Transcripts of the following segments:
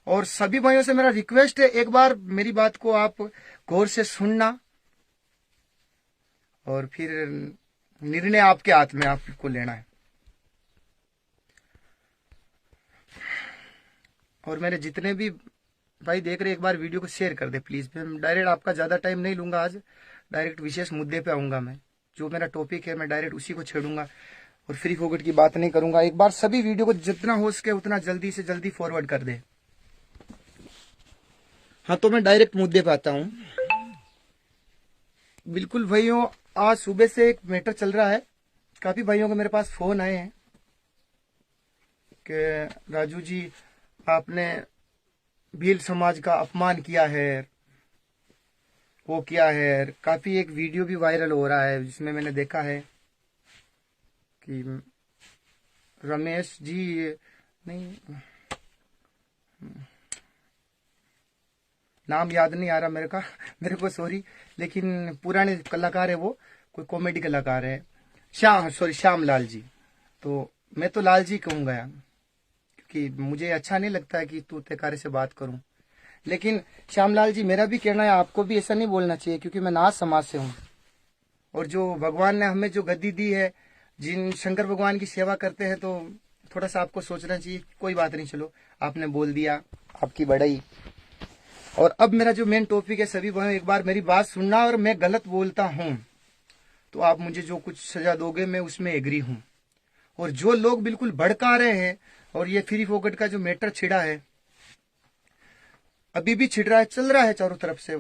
और सभी भाइयों से मेरा रिक्वेस्ट है, एक बार मेरी बात को आप गौर से सुनना और फिर निर्णय आपके हाथ में आपको लेना है। और मेरे जितने भी भाई देख रहे, एक बार वीडियो को शेयर कर दे प्लीज। मैं डायरेक्ट आपका ज्यादा टाइम नहीं लूंगा, आज डायरेक्ट विशेष मुद्दे पे आऊंगा। मैं जो मेरा टॉपिक है मैं डायरेक्ट उसी को छेड़ूंगा और फ्री फोकट की बात नहीं करूंगा। एक बार सभी वीडियो को जितना हो सके उतना जल्दी से जल्दी फॉरवर्ड कर दे। हाँ, तो मैं डायरेक्ट मुद्दे पे आता हूँ। बिल्कुल भाइयों, आज सुबह से एक मैटर चल रहा है। काफी भाइयों के मेरे पास फोन आए हैं कि राजू जी आपने भील समाज का अपमान किया है, वो किया है। काफी एक वीडियो भी वायरल हो रहा है जिसमें मैंने देखा है कि रमेश जी, नहीं नाम याद नहीं आ रहा मेरे को सॉरी, लेकिन पुराने कलाकार है वो, कोई कॉमेडी कलाकार है, श्याम लाल जी। तो मैं तो लाल जी कहूंगा यार, क्योंकि मुझे अच्छा नहीं लगता है कि तू तेकारे से बात करूं। लेकिन श्यामलाल जी, मेरा भी कहना है आपको भी ऐसा नहीं बोलना चाहिए, क्योंकि मैं नाथ समाज से हूँ। और जो भगवान ने हमें जो गद्दी दी है, जिन शंकर भगवान की सेवा करते हैं, तो थोड़ा सा आपको सोचना चाहिए। कोई बात नहीं, चलो आपने बोल दिया, आपकी बड़ाई। और अब मेरा जो मेन टॉपिक है, सभी भाइयों एक बार मेरी बात सुनना। और मैं गलत बोलता हूँ तो आप मुझे जो कुछ सजा दोगे मैं उसमें एग्री हूँ। और जो लोग बिल्कुल भड़का रहे हैं, और ये फ्री फोकट का जो मैटर छिड़ा है, अभी भी छिड़ रहा है, चल रहा है चारों तरफ से।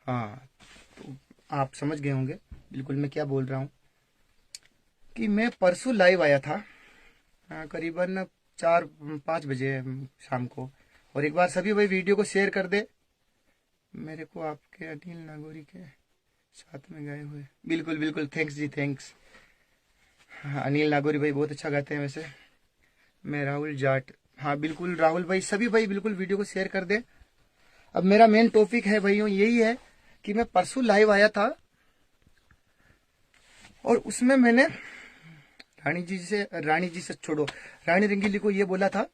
हाँ, तो आप समझ गए होंगे बिल्कुल मैं क्या बोल रहा हूँ। कि मैं परसों लाइव आया था, करीबन 4-5 बजे शाम को। और एक बार सभी भाई वीडियो को शेयर कर दे मेरे को, आपके अनिल नागौरी के साथ में गए हुए। बिल्कुल बिल्कुल, थैंक्स जी, थैंक्स। हाँ, अनिल नागौरी भाई बहुत अच्छा गाते हैं वैसे। मैं राहुल जाट, हाँ बिल्कुल राहुल भाई, सभी भाई बिल्कुल वीडियो को शेयर कर दे। अब मेरा मेन टॉपिक है भाइयों यही है कि मैं परसों लाइव आया था, और उसमें मैंने रानी जी से छोड़ो, रानी रंगीली को ये बोला था।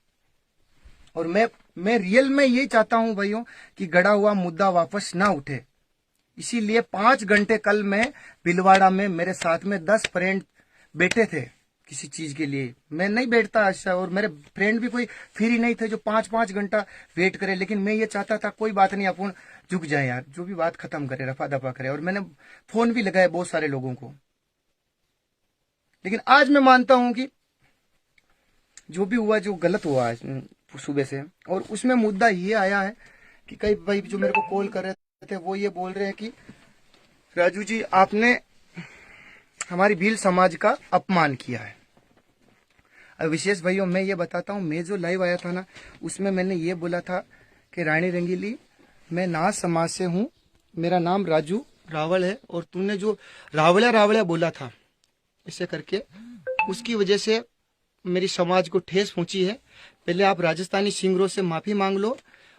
और मैं रियल में यही चाहता हूं भाइयों कि गड़ा हुआ मुद्दा वापस ना उठे। इसीलिए 5 घंटे कल मैं भिलवाड़ा में, मेरे साथ में 10 फ्रेंड बैठे थे किसी चीज के लिए। मैं नहीं बैठता अच्छा, और मेरे फ्रेंड भी कोई फ्री नहीं थे जो 5-5 घंटा वेट करे। लेकिन मैं ये चाहता था कोई बात नहीं, अपन झुक जाए यार, जो भी बात खत्म करे, रफा दफा करे। और मैंने फोन भी लगाया बहुत सारे लोगों को। लेकिन आज मैं मानता हूं कि जो भी हुआ, जो गलत हुआ आज सुबह से, और उसमें मुद्दा ये आया है कि कई भाई जो मेरे को कॉल कर रहे थे वो ये बोल रहे हैं कि राजू जी आपने हमारी भील समाज का अपमान किया है। अब विशेष भाइयों मैं ये बताता हूँ, मैं जो लाइव आया था ना, उसमें मैंने ये बोला था कि रानी रंगीली मैं नाथ समाज से हूँ, मेरा नाम राजू रावल है। और तूने जो रावला रावला बोला था ऐसे करके, उसकी वजह से मेरी समाज को ठेस पहुंची है। पहले आप राजस्थानी सिंगरों से माफी मांग लो,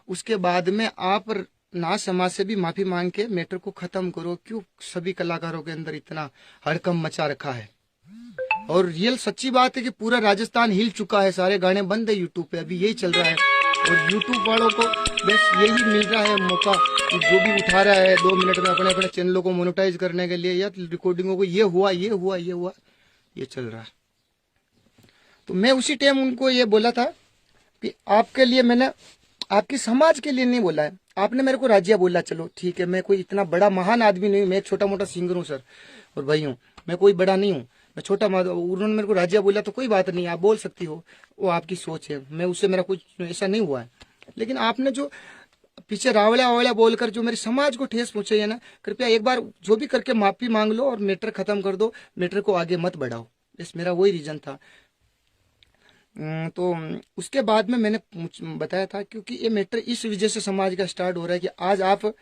उसके बाद में आप नाथ समाज से भी माफी मांग के मैटर को खत्म करो। क्यों सभी कलाकारों के अंदर इतना हड़कंप मचा रखा है। और रियल सच्ची बात है कि पूरा राजस्थान हिल चुका है, सारे गाने बंद है यूट्यूब पे, अभी यही चल रहा है। और यूट्यूब वालों को बस यही मिल रहा है मौका कि जो भी उठा रहा है 2 मिनट में अपने अपने चैनलों को मोनेटाइज करने के लिए, या रिकॉर्डिंगों को, ये हुआ ये हुआ ये हुआ, ये चल रहा है। तो मैं उसी टाइम उनको ये बोला था कि आपके लिए मैंने, आपकी समाज के लिए नहीं बोला है। आपने मेरे को राज्य बोला, चलो ठीक है, मैं कोई इतना बड़ा महान आदमी नहीं हूँ, मैं एक छोटा मोटा सिंगर हूँ सर और भाई हूँ, मैं कोई बड़ा नहीं हूँ, मैं छोटा। उन्होंने मेरे को राज्य बोला तो कोई बात नहीं, आप बोल सकती हो, वो आपकी सोच है, मैं उससे मेरा कुछ ऐसा नहीं हुआ है। लेकिन आपने जो पीछे रावला वावला बोलकर जो मेरे समाज को ठेस पहुंचाई है ना, कृपया एक बार जो भी करके माफी मांग लो और मैटर खत्म कर दो, मैटर को आगे मत बढ़ाओ। बस मेरा वही रीजन था। तो उसके बाद में मैंने बताया था, क्योंकि ये मैटर इस वजह से समाज का स्टार्ट हो रहा है कि आज आप,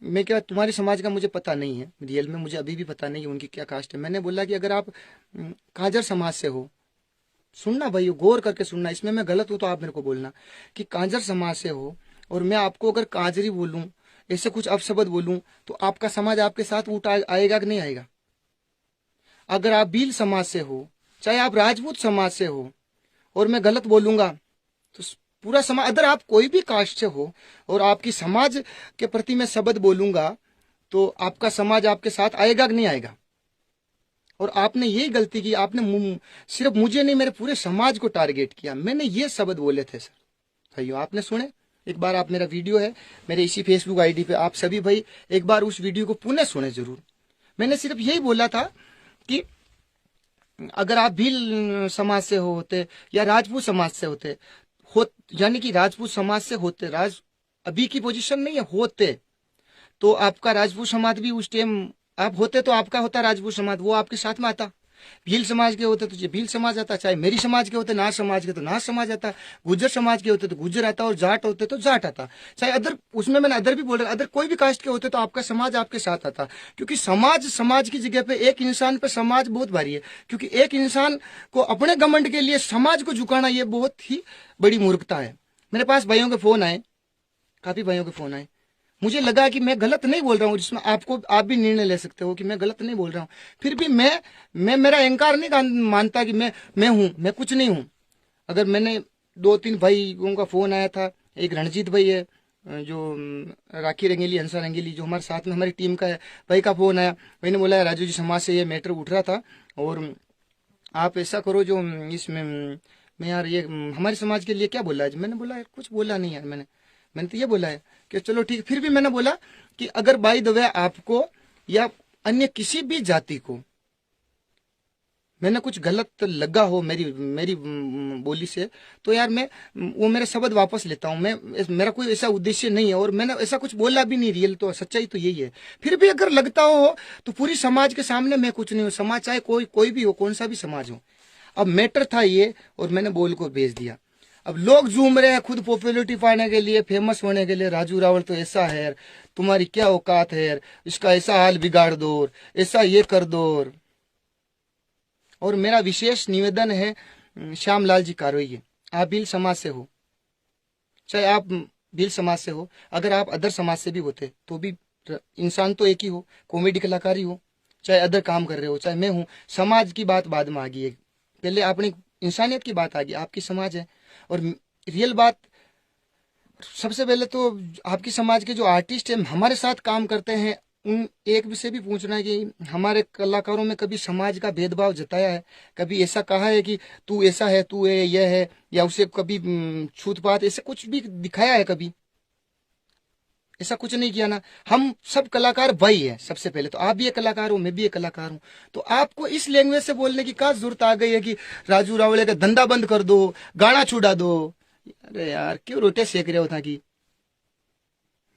मैं क्या, तुम्हारी समाज का मुझे पता नहीं है, रियल में मुझे अभी भी पता नहीं है उनकी क्या कास्ट है। मैंने बोला कि अगर आप कांजर समाज से हो, सुनना भाई, गौर करके सुनना, इसमें मैं गलत हूं तो आप मेरे को बोलना, कि कांजर समाज से हो और मैं आपको अगर कांजरी बोलूं, ऐसे कुछ अपशब्द बोलूं, तो आपका समाज आपके साथ उठ आएगा कि नहीं आएगा? अगर आप भील समाज से हो, चाहे आप राजपूत समाज से हो, और मैं गलत बोलूंगा तो पूरा समाज, अगर आप कोई भी कास्ट से हो और आपकी समाज के प्रति मैं शब्द बोलूंगा तो आपका समाज आपके साथ आएगा कि नहीं आएगा। और आपने यही गलती की, आपने सिर्फ मुझे नहीं मेरे पूरे समाज को टारगेट किया। मैंने ये शब्द बोले थे सर भाइयों, आपने सुने। एक बार आप, मेरा वीडियो है मेरे इसी फेसबुक आईडी पे, आप सभी भाई एक बार उस वीडियो को पुनः सुने जरूर। मैंने सिर्फ यही बोला था कि अगर आप भील समाज से होते या राजपूत समाज से होते हो, यानी कि राजपूत समाज से होते, अभी की पोजीशन नहीं है, होते तो आपका राजपूत समाज भी उस टाइम आप होते तो आपका होता राजपूत समाज, वो आपके साथ में आता। भील समाज के होते तो ये भील समाज आता, चाहे मेरी समाज के होते, नाथ समाज के तो नाथ समाज आता, गुज्जर समाज के होते तो गुज्जर आता, और जाट होते तो जाट आता। चाहे अदर, उसमें मैंने अदर भी बोल रहा, अदर कोई भी कास्ट के होते तो आपका समाज आपके साथ आता। क्योंकि समाज की जगह पे एक इंसान पे समाज बहुत भारी है। क्योंकि एक इंसान को अपने घमंड के लिए समाज को झुकाना ये बहुत ही बड़ी मूर्खता है। मेरे पास भाइयों के फोन आए, काफी भाइयों के फोन आए, मुझे लगा कि मैं गलत नहीं बोल रहा हूँ, जिसमें आप भी निर्णय ले सकते हो कि मैं गलत नहीं बोल रहा हूँ। फिर भी मैं मेरा अहंकार नहीं मानता कि मैं हूँ, मैं कुछ नहीं हूँ। अगर मैंने 2-3 भाइयों का फोन आया था, एक रणजीत भाई है जो राखी रंगेली, हंसा रंगेली जो हमारे साथ में हमारी टीम का है, भाई का फोन आया। भाई ने बोला राजू जी समाज से ये मैटर उठ रहा था और आप ऐसा करो जो इसमें मैं यार ये हमारे समाज के लिए क्या बोला है। मैंने बोला कुछ बोला नहीं यार, मैंने तो ये बोला है कि चलो ठीक। फिर भी मैंने बोला कि अगर बाय द वे आपको या अन्य किसी भी जाति को मैंने कुछ गलत लगा हो मेरी बोली से, तो यार मैं वो मेरे शब्द वापस लेता हूं। मेरा कोई ऐसा उद्देश्य नहीं है और मैंने ऐसा कुछ बोला भी नहीं। रियल तो सच्चाई तो यही है। फिर भी अगर लगता हो तो पूरी समाज के सामने मैं कुछ नहीं हूं। समाज चाहे कोई भी हो, कौन सा भी समाज हो। अब मैटर था ये और मैंने बोल को भेज दिया। अब लोग झूम रहे हैं खुद पॉपुलरिटी पाने के लिए, फेमस होने के लिए, राजू रावल तो ऐसा है, तुम्हारी क्या औकात है, इसका ऐसा हाल बिगाड़ दो, ऐसा ये कर दो। और मेरा विशेष निवेदन है श्यामलाल जी कारोई, आप भील समाज से हो, चाहे आप भील समाज से हो, अगर आप अदर समाज से भी होते तो भी इंसान तो एक ही हो, कॉमेडी कलाकार ही हो, चाहे अदर काम कर रहे हो, चाहे मैं हूं। समाज की बात बाद में आ गई है, पहले अपनी इंसानियत की बात आ गई। आपकी समाज है और रियल बात सबसे पहले तो आपकी समाज के जो आर्टिस्ट हैं हमारे साथ काम करते हैं, उन एक से भी पूछना है कि हमारे कलाकारों में कभी समाज का भेदभाव जताया है, कभी ऐसा कहा है कि तू ऐसा है, तू यह है, या उसे कभी छूतपात ऐसे कुछ भी दिखाया है? कभी ऐसा कुछ नहीं किया ना। हम सब कलाकार भाई है। सबसे पहले तो आप भी एक कलाकार हो, मैं भी एक कलाकार हूं, तो आपको इस लैंग्वेज से बोलने की क्या जरूरत आ गई है कि राजू रावले का धंधा बंद कर दो, गाना छुड़ा दो। अरे यार क्यों रोटे सेक रहे हो था कि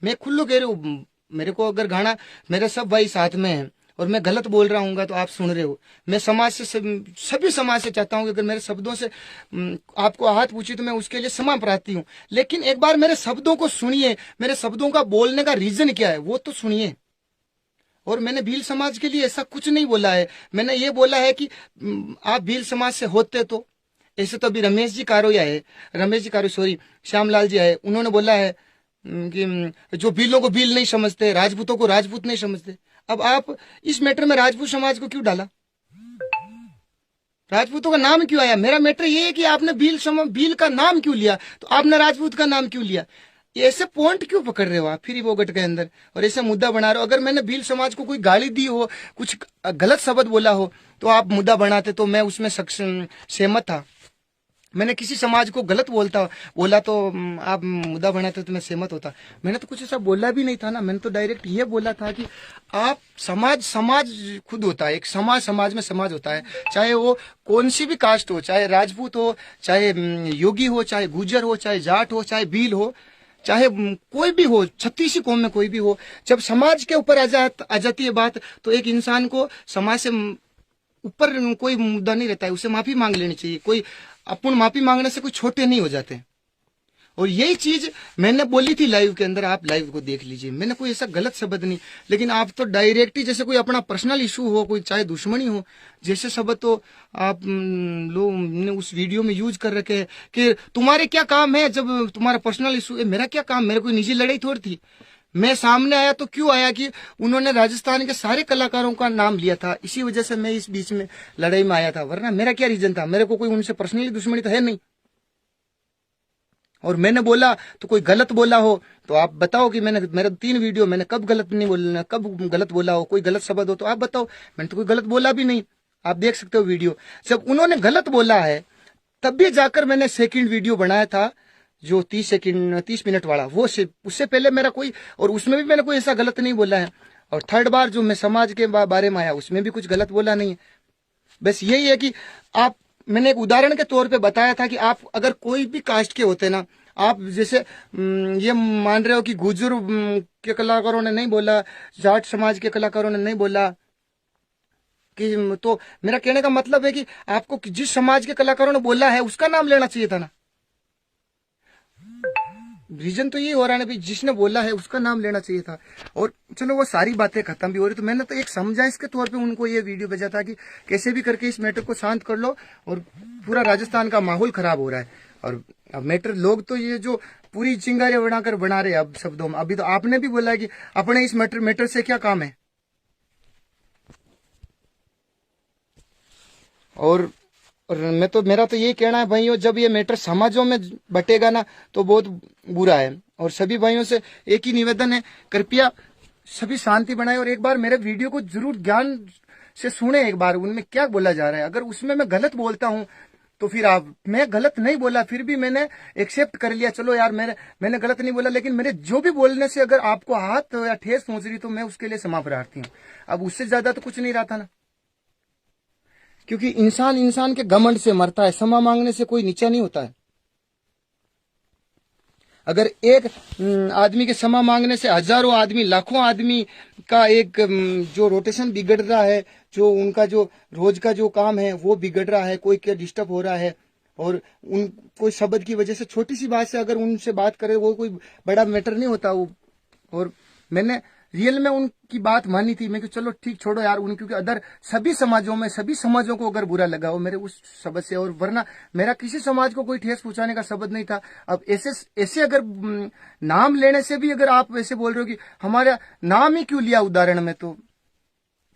मैं खुल्लो कह रही हूँ। मेरे को अगर गाना, मेरे सब भाई साथ में हैं और मैं गलत बोल रहा हूँ तो आप सुन रहे हो। मैं समाज से सभी समाज से चाहता हूँ कि अगर मेरे शब्दों से आपको आहत पूछी तो मैं उसके लिए क्षमा प्रार्थी हूँ, लेकिन एक बार मेरे शब्दों को सुनिए, मेरे शब्दों का बोलने का रीजन क्या है वो तो सुनिए। और मैंने भील समाज के लिए ऐसा कुछ नहीं बोला है। मैंने ये बोला है कि आप भील समाज से होते तो, ऐसे तो अभी रमेश जी कारोई सॉरी श्यामलाल जी आए, उन्होंने बोला है कि जो भीलों को भील नहीं समझते, राजपूतों को राजपूत नहीं समझते। अब आप इस मैटर में राजपूत समाज को क्यों डाला? राजपूतों का नाम क्यों आया? मेरा मैटर ये है कि आपने भील का नाम क्यों लिया, तो आपने राजपूत का नाम क्यों लिया? ऐसे पॉइंट क्यों पकड़ रहे हो आप फिर वोगट के अंदर और ऐसे मुद्दा बना रहे हो? अगर मैंने भील समाज को कोई गाली दी हो, कुछ गलत शब्द बोला हो तो आप मुद्दा बनाते, तो मैं उसमें सहमत था। मैंने किसी समाज को गलत बोला तो आप मुद्दा बनाते तो मैं सहमत होता। मैंने तो कुछ ऐसा बोला भी नहीं था ना। मैंने तो डायरेक्ट ये बोला था कि आप समाज खुद होता है, एक समाज में समाज होता है, चाहे वो कौन सी भी कास्ट हो, चाहे राजपूत हो, चाहे योगी हो, चाहे गुजर हो, चाहे जाट हो, चाहे भील हो, चाहे कोई भी हो, 36 कौम में कोई भी हो। जब समाज के ऊपर आ जाती है बात तो एक इंसान को समाज से ऊपर कोई मुद्दा नहीं रहता है, उसे माफी मांग लेनी चाहिए। कोई अपन माफी मांगने से कोई छोटे नहीं हो जाते। और यही चीज मैंने बोली थी लाइव के अंदर, आप लाइव को देख लीजिए। मैंने कोई ऐसा गलत शब्द नहीं, लेकिन आप तो डायरेक्ट ही जैसे कोई अपना पर्सनल इशू हो, कोई चाहे दुश्मनी हो, जैसे शब्द तो आप लोग ने उस वीडियो में यूज कर रखे कि तुम्हारे क्या काम है जब तुम्हारा पर्सनल इशू है। मेरा क्या काम? मेरे कोई निजी लड़ाई थोड़ी थी। मैं सामने आया तो क्यों आया कि उन्होंने राजस्थान के सारे कलाकारों का नाम लिया था, इसी वजह से मैं इस बीच में लड़ाई में आया था। वरना मेरा क्या रीजन था, मेरे को कोई उनसे पर्सनली दुश्मनी तो है नहीं। और मैंने बोला तो कोई गलत बोला हो तो आप बताओ कि मैंने मेरा 3 वीडियो मैंने कब गलत नहीं बोलना, कब गलत बोला हो, कोई गलत शब्द हो तो आप बताओ। मैंने तो कोई गलत बोला भी नहीं, आप देख सकते हो वीडियो। जब उन्होंने गलत बोला है तब भी जाकर मैंने सेकंड वीडियो बनाया था जो 30 मिनट वाला, वो उससे पहले मेरा कोई, और उसमें भी मैंने कोई ऐसा गलत नहीं बोला है। और थर्ड बार जो मैं समाज के बारे में आया उसमें भी कुछ गलत बोला नहीं है। बस यही है कि आप, मैंने एक उदाहरण के तौर पे बताया था कि आप अगर कोई भी कास्ट के होते ना, आप जैसे ये मान रहे हो कि गुर्जर के कलाकारों ने नहीं बोला, जाट समाज के कलाकारों ने नहीं बोला कि, तो मेरा कहने का मतलब है कि आपको जिस समाज के कलाकारों ने बोला है उसका नाम लेना चाहिए था ना। रीजन तो ये हो रहा है ना भाई, जिसने बोला है उसका नाम लेना चाहिए था। और चलो वो सारी बातें खत्म भी हो रही, तो मैंने तो एक समझाइश के तौर पे उनको ये वीडियो भेजा था कि कैसे भी करके इस मैटर को शांत कर लो, और पूरा राजस्थान का माहौल खराब हो रहा है। और अब मैटर लोग तो ये जो पूरी चिंगारियां बनाकर बना रहे हैं अब शब्दों में। अभी तो आपने भी बोला कि अपने इस मैटर से क्या काम है। और मैं तो, मेरा तो ये कहना है भाइयों, जब ये मैटर समाजों में बटेगा ना तो बहुत बुरा है। और सभी भाइयों से एक ही निवेदन है, कृपया सभी शांति बनाए और एक बार मेरे वीडियो को जरूर ध्यान से सुने, एक बार उनमें क्या बोला जा रहा है। अगर उसमें मैं गलत बोलता हूं तो फिर आप, मैं गलत नहीं बोला फिर भी मैंने एक्सेप्ट कर लिया, चलो यार मैंने गलत नहीं बोला, लेकिन मेरे जो भी बोलने से अगर आपको हाथ या ठेस पहुंच रही तो मैं उसके लिए क्षमा प्रार्थी हूँ। अब उससे ज्यादा तो कुछ नहीं रहा था ना, क्योंकि इंसान के घमंड से मरता है, क्षमा मांगने से कोई नीचा नहीं होता है। अगर एक आदमी के क्षमा मांगने से हजारों आदमी, लाखों आदमी का एक जो रोटेशन बिगड़ रहा है, जो उनका जो रोज का जो काम है वो बिगड़ रहा है, कोई क्या डिस्टर्ब हो रहा है, और उन कोई शब्द की वजह से, छोटी सी बात से अगर उनसे बात करे वो कोई बड़ा मैटर नहीं होता वो। और मैंने रियल में उनकी बात मानी थी, मैं कि चलो ठीक छोड़ो यार उन, क्योंकि अदर सभी समाजों को अगर बुरा लगा हो मेरे उस शब्द से, और वरना मेरा किसी समाज को कोई ठेस पहुंचाने का शब्द नहीं था। अब ऐसे अगर नाम लेने से भी अगर आप ऐसे बोल रहे हो कि हमारा नाम ही क्यों लिया उदाहरण में, तो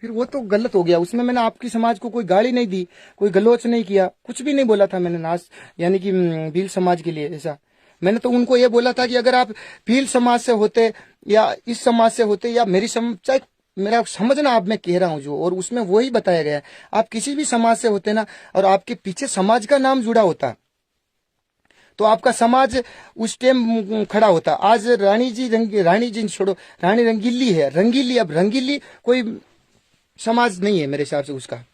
फिर वो तो गलत हो गया। उसमें मैंने आपकी समाज को कोई गाली नहीं दी, कोई गलोच नहीं किया, कुछ भी नहीं बोला था मैंने नाच, यानी कि भील समाज के लिए ऐसा। मैंने तो उनको ये बोला था कि अगर आप भील समाज से होते या इस समाज से होते या चाहे मेरा समझना आप, मैं कह रहा हूं जो, और उसमें वही बताया गया है, आप किसी भी समाज से होते ना और आपके पीछे समाज का नाम जुड़ा होता तो आपका समाज उस टाइम खड़ा होता। आज रानी जी छोड़ो, रानी रंगीली है, अब रंगीली कोई समाज नहीं है मेरे हिसाब से उसका,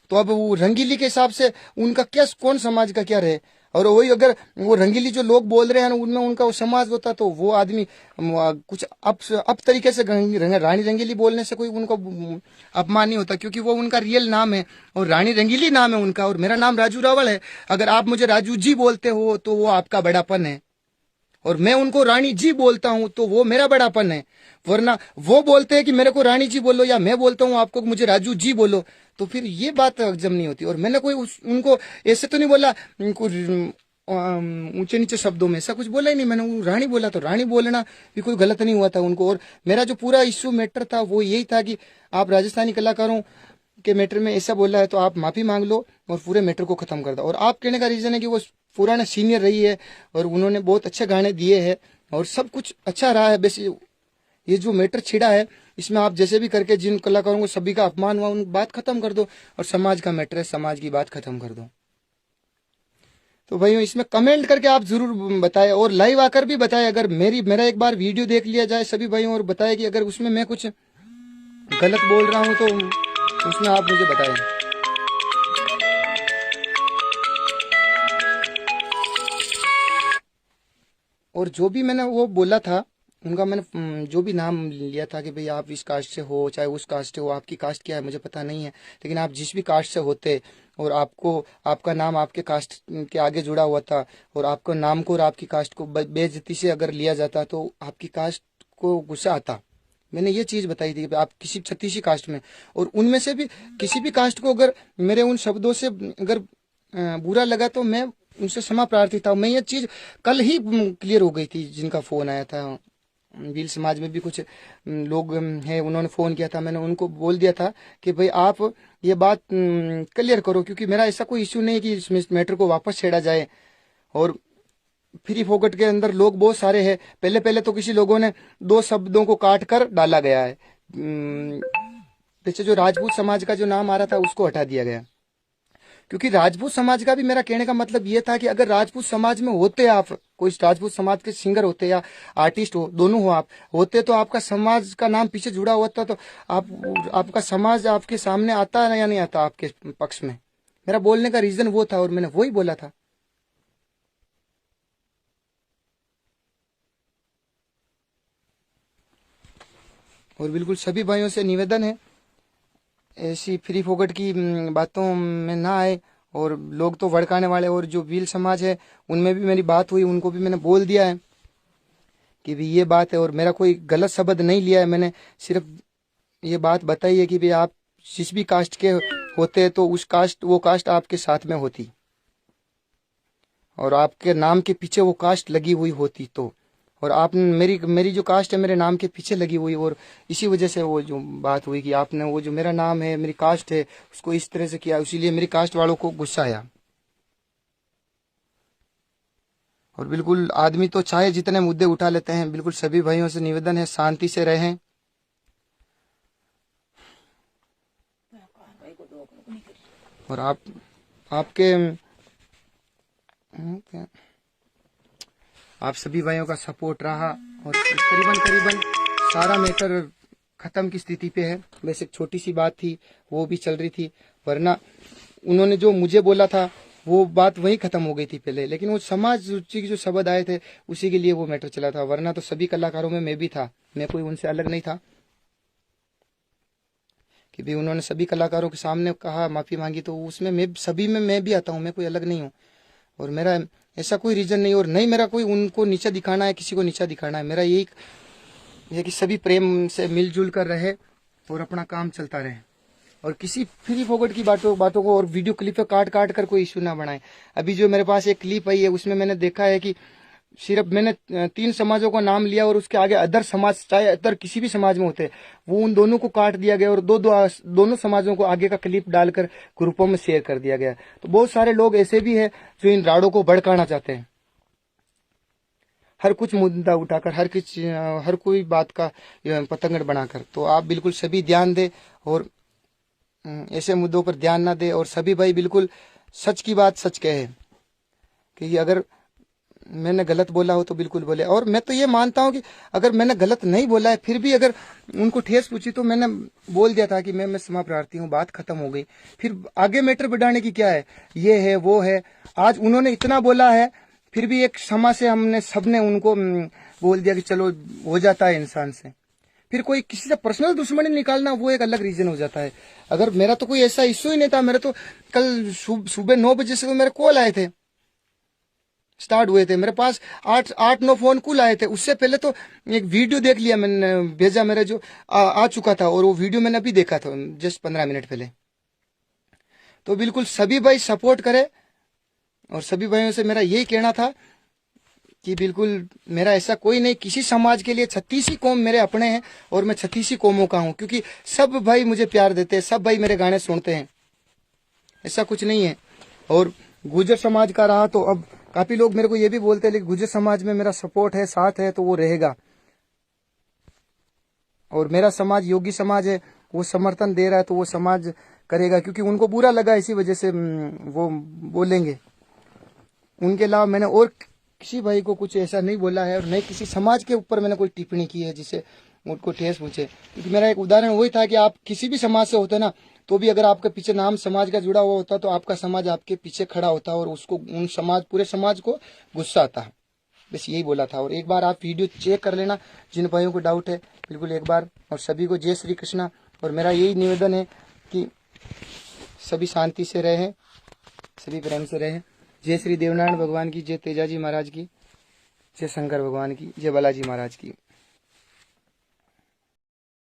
तो अब वो रंगीली के हिसाब से उनका क्या, कौन समाज का क्या रहे। और वही अगर वो रंगीली जो लोग बोल रहे हैं ना उनमें उनका वो समाज होता तो वो आदमी कुछ अब तरीके से रानी रंगीली बोलने से कोई उनको अपमान नहीं होता, क्योंकि वो उनका रियल नाम है और रानी रंगीली नाम है उनका, और मेरा नाम राजू रावल है। अगर आप मुझे राजू जी बोलते हो तो वो आपका बड़ापन है, और मैं उनको रानी जी बोलता हूं तो वो मेरा बड़ापन है। वरना वो बोलते हैं कि मेरे को रानी जी बोलो, या मैं बोलता हूं आपको मुझे राजू जी बोलो, तो फिर ये बात हजम नहीं होती। और मैंने कोई उनको ऐसे तो नहीं बोला, ऊंचे नीचे शब्दों में ऐसा कुछ बोला ही नहीं, मैंने रानी बोला तो रानी बोलना भी कोई गलत नहीं हुआ था उनको। और मेरा जो पूरा इश्यू मैटर था वो यही था कि आप राजस्थानी कलाकारों के मैटर में ऐसा बोला है तो आप माफी मांग लो और पूरे मैटर को खत्म कर दो। और आप कहने का रीजन है कि वो पुराना सीनियर रही है और उन्होंने बहुत अच्छे गाने दिए हैं और सब कुछ अच्छा रहा है। बस ये जो मैटर छिड़ा है इसमें आप जैसे भी करके जिन कलाकारों को सभी का अपमान हुआ उन बात खत्म कर दो, और समाज का मैटर है, समाज की बात खत्म कर दो। तो भाइयों इसमें कमेंट करके आप जरूर बताएं और लाइव आकर भी बताएं। अगर मेरा एक बार वीडियो देख लिया जाए सभी भाइयों और बताएं कि अगर उसमें मैं कुछ गलत बोल रहा हूं तो उसमें आप मुझे बताएं। और जो भी मैंने वो बोला था उनका, मैंने जो भी नाम लिया था कि भाई आप इस कास्ट से हो चाहे उस कास्ट से हो, आपकी कास्ट क्या है मुझे पता नहीं है, लेकिन आप जिस भी कास्ट से होते और आपका नाम आपके कास्ट के आगे जुड़ा हुआ था और आपका नाम को और आपकी कास्ट को बेइज्जती से अगर लिया जाता तो आपकी कास्ट को गुस्सा आता। मैंने ये चीज बताई थी कि आप किसी छत्तीसी कास्ट में, और उनमें से भी किसी भी कास्ट को अगर मेरे उन शब्दों से अगर बुरा लगा तो मैं उनसे क्षमा प्रार्थी था। मैं ये चीज कल ही क्लियर हो गई थी जिनका फोन आया था भील समाज में भी कुछ लोग हैं, उन्होंने फ़ोन किया था। मैंने उनको बोल दिया था कि भाई आप ये बात क्लियर करो, क्योंकि मेरा ऐसा कोई इश्यू नहीं है कि इस मैटर को वापस छेड़ा जाए। और फ्री फोकट के अंदर लोग बहुत सारे हैं। पहले पहले तो किसी लोगों ने 2 शब्दों को काट कर डाला गया है। पीछे जो राजपूत समाज का जो नाम आ रहा था उसको हटा दिया गया, क्योंकि राजपूत समाज का भी मेरा कहने का मतलब ये था कि अगर राजपूत समाज में होते, आप कोई राजपूत समाज के सिंगर होते या आर्टिस्ट हो, दोनों हो आप होते, तो आपका समाज का नाम पीछे जुड़ा हुआ था, तो आपका समाज आपके सामने आता या नहीं आता आपके पक्ष में। मेरा बोलने का रीजन वो था और मैंने वही बोला था। और बिल्कुल सभी भाइयों से निवेदन है, ऐसी फ्री फोकट की बातों में ना आए। और लोग तो भड़काने वाले, और जो भील समाज है उनमें भी मेरी बात हुई, उनको भी मैंने बोल दिया है कि भी ये बात है। और मेरा कोई गलत शब्द नहीं लिया है, मैंने सिर्फ ये बात बताई है कि भी आप जिस भी कास्ट के होते तो वो कास्ट आपके साथ में होती, और आपके नाम के पीछे वो कास्ट लगी हुई होती तो। और आप मेरी जो कास्ट है मेरे नाम के पीछे लगी हुई, और इसी वजह से वो जो बात हुई कि आपने वो जो मेरा नाम है, मेरी कास्ट है, उसको इस तरह से किया, इसीलिए मेरी कास्ट वालों को गुस्सा आया। और बिल्कुल आदमी तो चाहे जितने मुद्दे उठा लेते हैं, बिल्कुल सभी भाइयों से निवेदन है शांति से रहें। और आप सभी भाइयों का सपोर्ट रहा, और करीबन सारा मैटर खत्म की स्थिति पे है। वैसे एक छोटी सी बात थी वो भी चल रही थी, वरना उन्होंने जो मुझे बोला था वो बात वही खत्म हो गई थी पहले, लेकिन वो समाज रुचि के जो शब्द आए थे उसी के लिए वो मैटर चला था। वरना तो सभी कलाकारों में मैं भी था, मैं कोई उनसे अलग नहीं था। कि भी उन्होंने सभी कलाकारों के सामने कहा, माफी मांगी, तो उसमें मैं भी आता हूँ, मैं कोई अलग नहीं हूँ। और मेरा ऐसा कोई रीजन नहीं, और नहीं मेरा कोई उनको नीचा दिखाना है, किसी को नीचा दिखाना है। मेरा यही है कि सभी प्रेम से मिलजुल कर रहे और अपना काम चलता रहे, और किसी फ्री फोकट की बातों को और वीडियो क्लिप पे काट कर कोई इशू ना बनाए। अभी जो मेरे पास एक क्लिप आई है उसमें मैंने देखा है कि सिर्फ मैंने 3 समाजों का नाम लिया, और उसके आगे अदर समाज, चाहे अदर किसी भी समाज में होते, वो उन दोनों को काट दिया गया, और दोनों समाजों को आगे का क्लिप डालकर ग्रुपों में शेयर कर दिया गया। तो बहुत सारे लोग ऐसे भी हैं जो इन राड़ों को भड़काना चाहते हैं, हर कुछ मुद्दा उठाकर, हर कोई बात का पतंगड़ बनाकर। तो आप बिल्कुल सभी ध्यान दें और ऐसे मुद्दों पर ध्यान ना दे, और सभी भाई बिल्कुल सच की बात सच कहे कि अगर मैंने गलत बोला हो तो बिल्कुल बोले। और मैं तो ये मानता हूं कि अगर मैंने गलत नहीं बोला है, फिर भी अगर उनको ठेस पूछी तो मैंने बोल दिया था कि मैं क्षमा प्रार्थी हूँ, बात खत्म हो गई। फिर आगे मैटर बढ़ाने की क्या है, ये है वो है। आज उन्होंने इतना बोला है, फिर भी एक क्षमा से हमने सबने उनको बोल दिया कि चलो हो जाता है इंसान से। फिर कोई किसी से पर्सनल दुश्मनी निकालना वो एक अलग रीजन हो जाता है। अगर मेरा तो कोई ऐसा इश्यू ही नहीं था, मेरा तो कल सुबह 9 बजे से तो मेरे कॉल आए थे, स्टार्ट हुए थे, मेरे पास 8-9 फोन कॉल आए थे। उससे पहले तो एक वीडियो देख लिया मैंने, भेजा मेरा जो आ चुका था, और वो वीडियो मैंने अभी देखा था जस्ट 15 मिनट पहले। तो बिल्कुल सभी भाई सपोर्ट करे, और सभी भाइयों से मेरा यही कहना था कि बिल्कुल मेरा ऐसा कोई नहीं किसी समाज के लिए। 36 कौम मेरे अपने हैं, और मैं 36 कौमों का हूं, क्योंकि सब भाई मुझे प्यार देते हैं, सब भाई मेरे गाने सुनते हैं, ऐसा कुछ नहीं है। और गुर्जर समाज का रहा तो अब काफी लोग मेरे को ये भी बोलते हैं, लेकिन गुर्जर समाज में मेरा सपोर्ट है, साथ है, तो वो रहेगा। और मेरा समाज योगी समाज है, वो समर्थन दे रहा है तो वो समाज करेगा, क्योंकि उनको बुरा लगा इसी वजह से वो बोलेंगे। उनके अलावा मैंने और किसी भाई को कुछ ऐसा नहीं बोला है, और नहीं किसी समाज के ऊपर मैंने कोई टिप्पणी की है जिससे उनको ठेस पहुंचे। क्योंकि मेरा एक उदाहरण वही था कि आप किसी भी समाज से होते ना, तो भी अगर आपके पीछे नाम समाज का जुड़ा हुआ होता तो आपका समाज आपके पीछे खड़ा होता, और उसको पूरे समाज को गुस्सा आता। बस यही बोला था। और एक बार आप वीडियो चेक कर लेना, जिन भाइयों को डाउट है बिल्कुल एक बार। और सभी को जय श्री कृष्णा। और मेरा यही निवेदन है कि सभी शांति से रहें, सभी प्रेम से रहें। जय श्री देवनारायण भगवान की, जय तेजाजी महाराज की, जय शंकर भगवान की, जय बालाजी महाराज की।